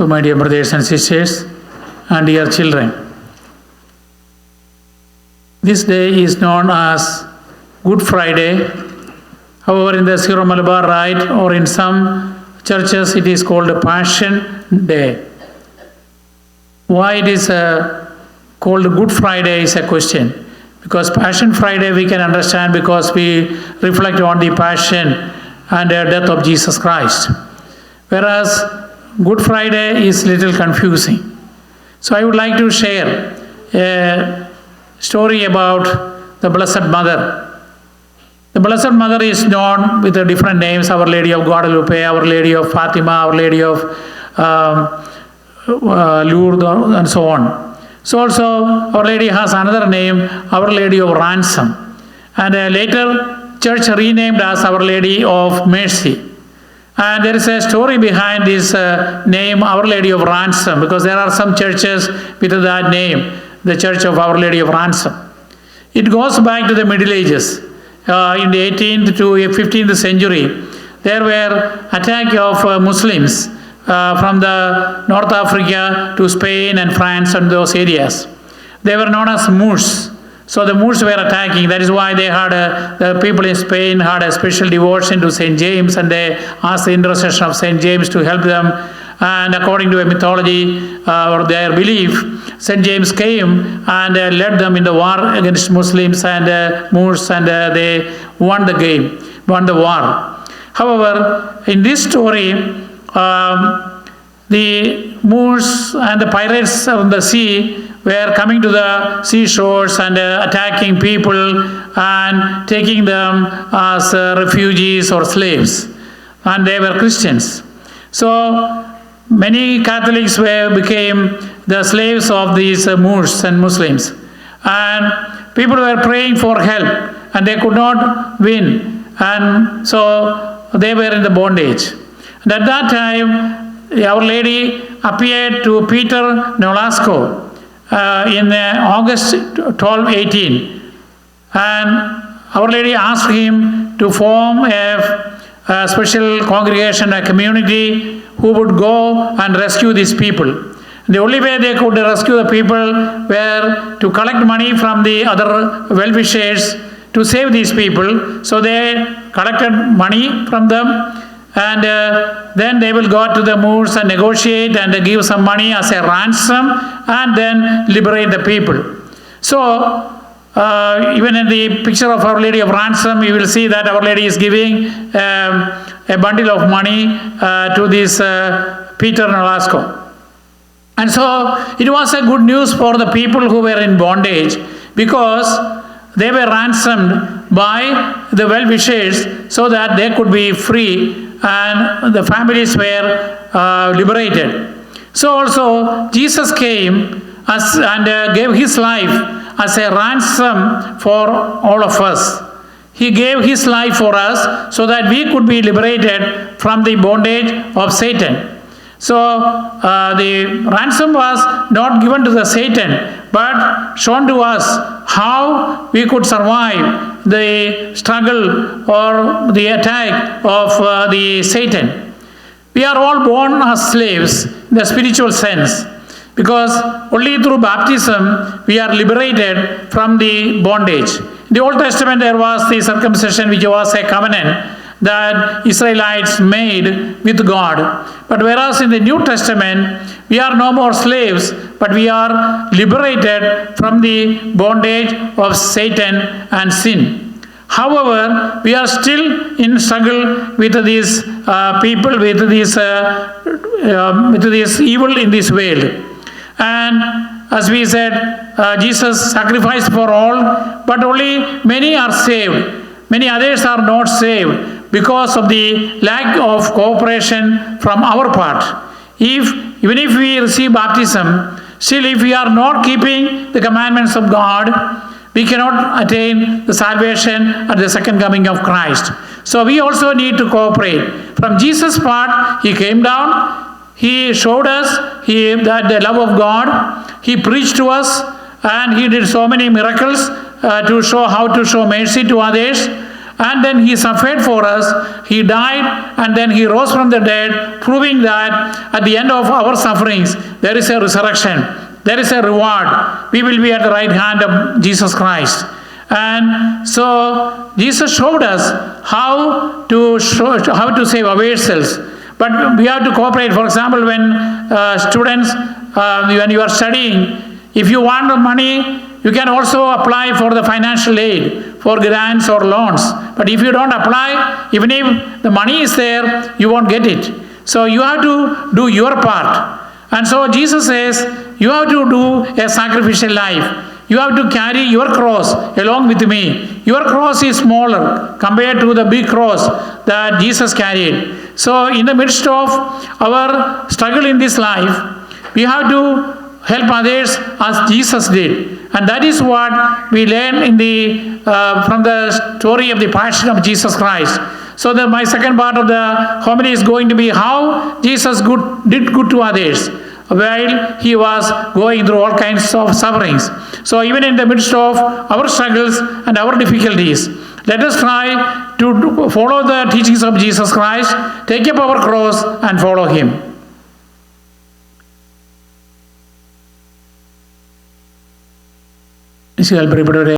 So, my dear brothers and sisters and dear children, this day is known as Good Friday. However, in the Syro Malabar Rite or in some churches, it is called Passion Day. Why it is called Good Friday is a question. Because Passion Friday we can understand because we reflect on the passion and death of Jesus Christ. Whereas Good Friday is little confusing. So I would like to share a story about the Blessed Mother. The Blessed Mother is known with different names: Our Lady of Guadalupe, Our Lady of Fatima, Our Lady of Lourdes, and so on. So also Our Lady has another name, Our Lady of Ransom. And later church renamed as Our Lady of Mercy. And there is a story behind this name, Our Lady of Ransom, because there are some churches with that name, the Church of Our Lady of Ransom. It goes back to the Middle Ages. In the 18th to 15th century, there were attacks of Muslims from the North Africa to Spain and France and those areas. They were known as Moors. So the Moors were attacking. That is why they had the people in Spain had a special devotion to Saint James, and they asked the intercession of Saint James to help them. And according to a mythology or their belief, Saint James came and led them in the war against Muslims and Moors, and they won the war. However, in this story, the Moors and the pirates on the sea were coming to the seashores and attacking people and taking them as refugees or slaves. And they were Christians. So many Catholics became the slaves of these Moors and Muslims. And people were praying for help and they could not win. And so they were in the bondage. And at that time, Our Lady appeared to Peter Nolasco in August 1218. And Our Lady asked him to form a special congregation, a community who would go and rescue these people. The only way they could rescue the people were to collect money from the other well-wishers to save these people. So they collected money from them, and then they will go to the Moors and negotiate and give some money as a ransom and then liberate the people. So even in the picture of Our Lady of Ransom, you will see that Our Lady is giving a bundle of money to this Peter Nolasco. And so it was a good news for the people who were in bondage, because they were ransomed by the well-wishers so that they could be free and the families were liberated. So also Jesus came and gave his life as a ransom for all of us. He gave his life for us so that we could be liberated from the bondage of Satan. So the ransom was not given to the Satan, but shown to us how we could survive the struggle or the attack of the Satan. We are all born as slaves in the spiritual sense, because only through baptism we are liberated from the bondage. In the Old Testament there was the circumcision, which was a covenant that Israelites made with God. But whereas in the New Testament, we are no more slaves, but we are liberated from the bondage of Satan and sin. However, we are still in struggle with these people, with this evil in this world. And as we said, Jesus sacrificed for all, but only many are saved. Many others are not saved because of the lack of cooperation from our part. Even if we receive baptism, still if we are not keeping the commandments of God, we cannot attain the salvation at the second coming of Christ. So we also need to cooperate. From Jesus' part, he came down, he showed us that the love of God, he preached to us, and he did so many miracles to show how to show mercy to others. And then he suffered for us, he died, and then he rose from the dead, proving that at the end of our sufferings, there is a resurrection, there is a reward. We will be at the right hand of Jesus Christ. And so Jesus showed us how to save ourselves. But we have to cooperate. For example, when students, when you are studying, if you want the money, you can also apply for the financial aid, for grants or loans. But if you don't apply, even if the money is there, you won't get it. So you have to do your part. And so Jesus says, you have to do a sacrificial life. You have to carry your cross along with me. Your cross is smaller compared to the big cross that Jesus carried. So in the midst of our struggle in this life, we have to help others as Jesus did. And that is what we learn from the story of the Passion of Jesus Christ. So my second part of the homily is going to be how Jesus did good to others while he was going through all kinds of sufferings. So even in the midst of our struggles and our difficulties, let us try to follow the teachings of Jesus Christ, take up our cross and follow him.